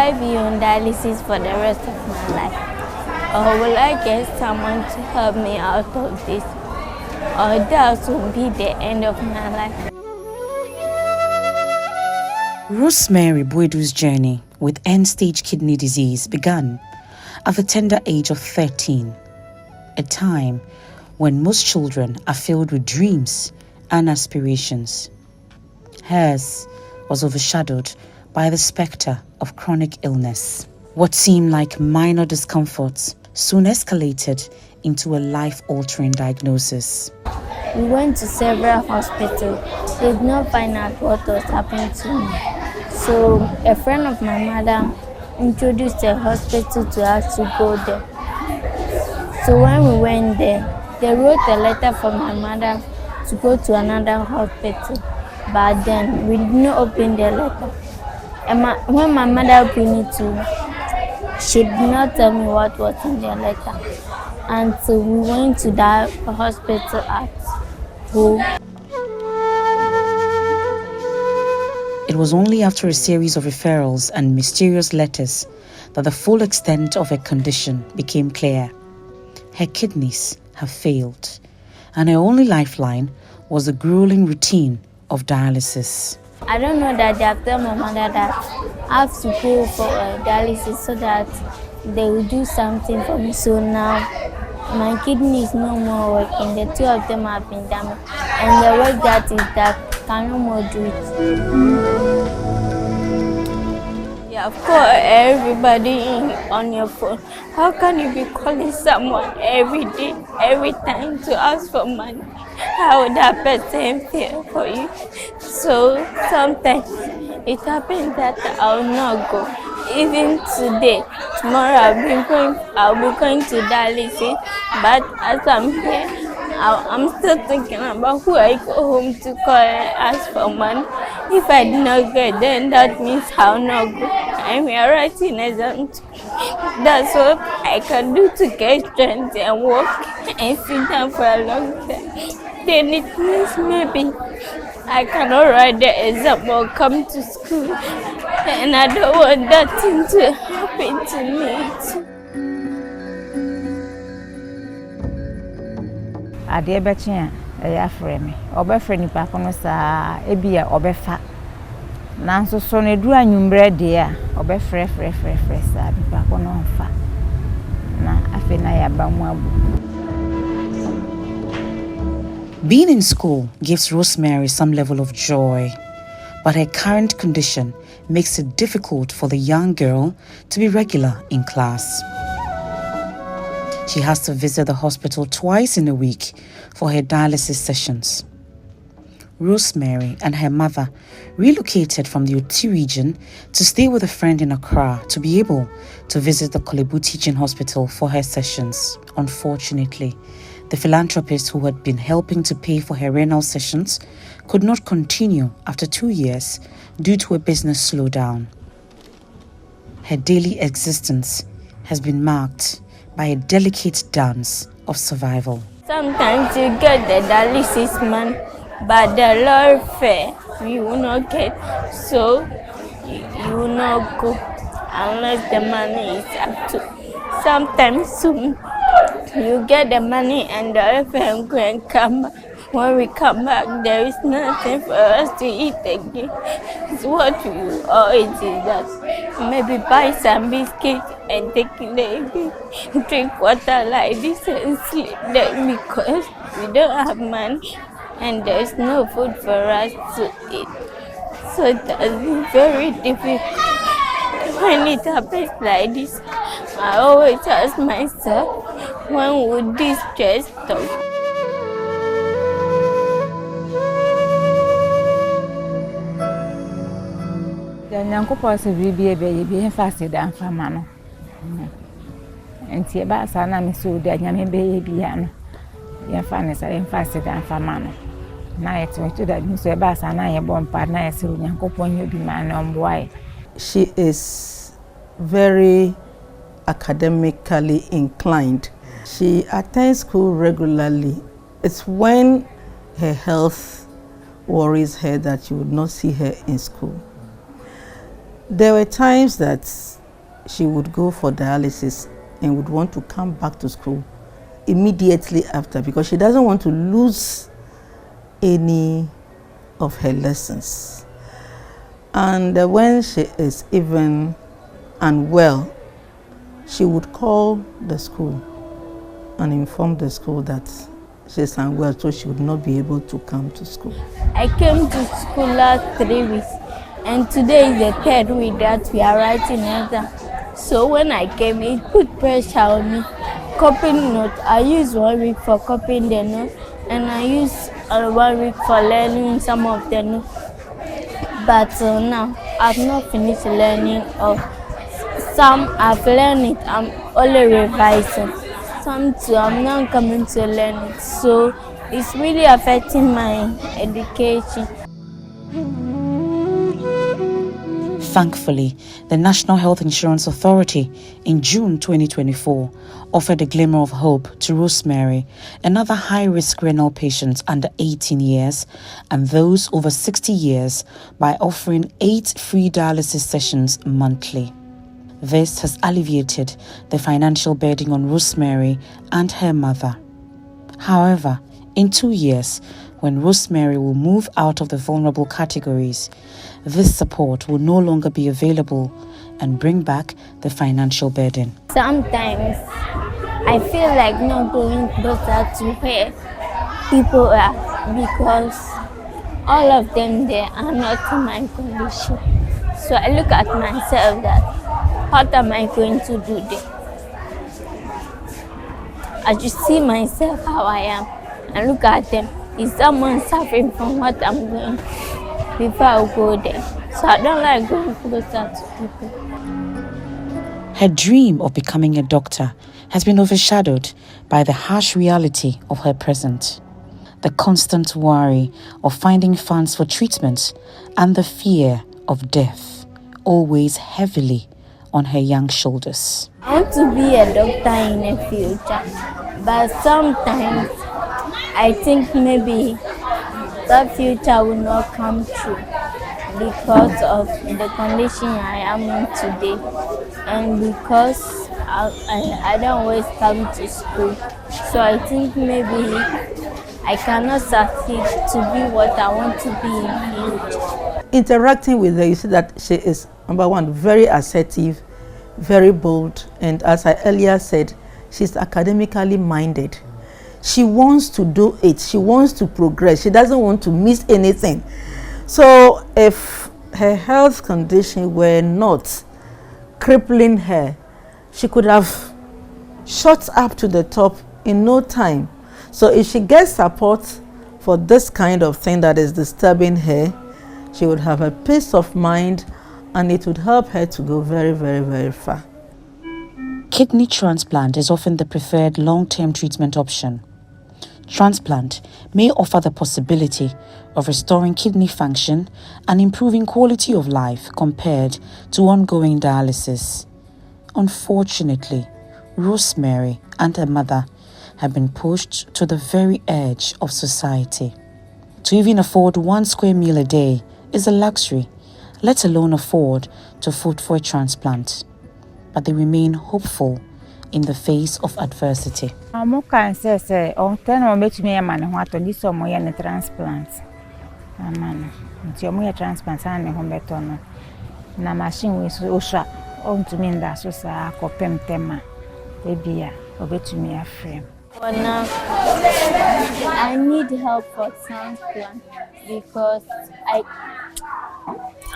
I be on dialysis for the rest of my life? Or will I get someone to help me out of this? Or that will be the end of my life? Rosemary Boydou's journey with end-stage kidney disease began at the tender age of 13, a time when most children are filled with dreams and aspirations. Hers was overshadowed by the spectre of chronic illness. What seemed like minor discomforts soon escalated into a life-altering diagnosis. We went to several hospitals. They did not find out what was happening to me. So a friend of my mother introduced a hospital to us to go there. So when we went there, they wrote a letter for my mother to go to another hospital. But then we did not open the letter. And when my mother opened it too, she did not tell me what was in the letter. And so we went to that hospital at home. It was only after a series of referrals and mysterious letters that the full extent of her condition became clear. Her kidneys have failed, and her only lifeline was the grueling routine of dialysis. I don't know that they have told my mother that I have to go for dialysis so that they will do something for me. So now my kidney is no more working. The two of them have been damaged, and the work that is that can no more do it. Yeah, of course, everybody on your phone. How can you be calling someone every day, every time to ask for money? How would that person feel for you? So sometimes it happens that I'll not go. Even today, tomorrow I'll be going to dialysis. But as I'm here, I'm still thinking about who I go home to call and ask for money. If I did not get, then that means I'll not go. I'm here writing exams. That's what I can do to get strength and walk and sit down for a long time. Then it means maybe I cannot write the exam or come to school. And I don't want that thing to happen to me. Ade bechi a ya frɛ me obɛfrɛ nipa kono saa ebia obɛfa nanso so ne du anwumbrɛ de a obɛfrɛ saa nipa kono mfa na afi na ya ba mu abu. Being in school gives Rosemary some level of joy, but her current condition makes it difficult for the young girl to be regular in class. She has to visit the hospital twice in a week for her dialysis sessions. Rosemary and her mother relocated from the Oti region to stay with a friend in Accra to be able to visit the Korle Bu Teaching Hospital for her sessions. Unfortunately, the philanthropist who had been helping to pay for her renal sessions could not continue after 2 years due to a business slowdown. Her daily existence has been marked by a delicate dance of survival. Sometimes you get the dialysis man, but the Lord fair you will not get, so you will not go unless the money is up to. Sometimes soon you get the money and the FM go and come back. When we come back, there is nothing for us to eat again. It's what we always do that. Maybe buy some biscuits and take the drink water like this and sleep there because we don't have money and there's no food for us to eat. So it has been very difficult. When it happens like this, I always ask myself, when would this stress stop? Nyankopɔn sɛ biribi ebe bi fast dan fama no enti eba sa na me so da nyame be bi ya no ya fa ne sa fast dan fama no na yet to da bi so eba sa na ye bompa na ye se Nyankopɔn ye bi ma na omboae. She is very academically inclined. She attends school regularly. It's when her health worries her that you would not see her in school. There were times that she would go for dialysis and would want to come back to school immediately after because she doesn't want to lose any of her lessons. And when she is even unwell, she would call the school and inform the school that she's unwell, so she would not be able to come to school. I came to school last 3 weeks, and today is the 3rd week that we are writing exam. So when I came, it put pressure on me. Copying note, I used 1 week for copying the note, and I used 1 week for learning some of the notes. But now, I've not finished learning of some. I've learned it, I'm only revising. Some too, I'm not coming to learn it. So it's really affecting my education. Thankfully, the National Health Insurance Authority in June 2024 offered a glimmer of hope to Rosemary and other high-risk renal patients under 18 years and those over 60 years by offering 8 free dialysis sessions monthly. This has alleviated the financial burden on Rosemary and her mother. However, in 2 years, when Rosemary will move out of the vulnerable categories, this support will no longer be available and bring back the financial burden. Sometimes I feel like not going closer to where people are because all of them there are not in my condition. So I look at myself that what am I going to do there? I just see myself how I am and look at them. Is someone suffering from what I'm going before I go there? So I don't like going closer to people. Her dream of becoming a doctor has been overshadowed by the harsh reality of her present. The constant worry of finding funds for treatment and the fear of death always heavily on her young shoulders. I want to be a doctor in the future, but sometimes I think maybe that future will not come true because of the condition I am in today and because I don't always come to school. So I think maybe I cannot succeed to be what I want to be in future. Interacting with her, you see that she is, number one, very assertive, very bold, and as I earlier said, she's academically minded. She wants to do it. She wants to progress. She doesn't want to miss anything. So if her health condition were not crippling her, she could have shot up to the top in no time. So if she gets support for this kind of thing that is disturbing her, she would have a peace of mind and it would help her to go very, very, very far. Kidney transplant is often the preferred long-term treatment option. Transplant may offer the possibility of restoring kidney function and improving quality of life compared to ongoing dialysis. Unfortunately, Rosemary and her mother have been pushed to the very edge of society. To even afford 1 square meal a day is a luxury, let alone afford to foot for a transplant. But they remain hopeful in the face of adversity. I can say, oh, ten or make me a man what to do some way in transplant. Man, it's your more transplant and a home better. Na machine with Osha on to me that so sa copem tema. Baby, over to me a frame. For now, I need help for transplant because I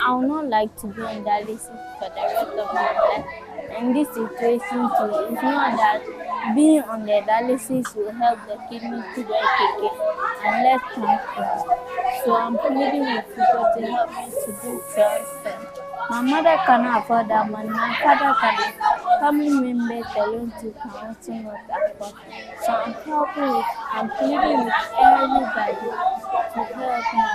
would not like to be on dialysis for the rest of my life. And this situation too, it's not that being on the dialysis will help the kidney to work again and less transplant. So I'm pleading with people to help me to do transplant. My mother cannot afford that money, my father cannot. Family members alone too can also not afford. So I'm pleading with everybody to help me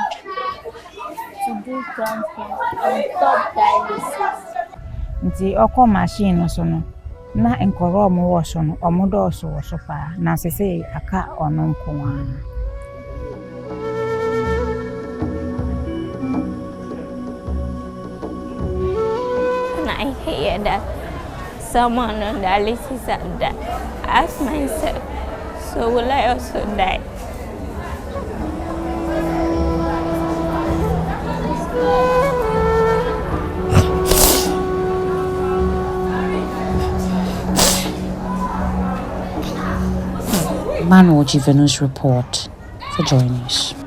to do transplant and stop dialysis. Nti oko machine so no na enkoro omo wo so no omo do so wo so pa na sese aka ono nko an. And I hear that someone on dialysis and die, I ask myself, so will I also die? Manuel Jivenu's report for Joy News.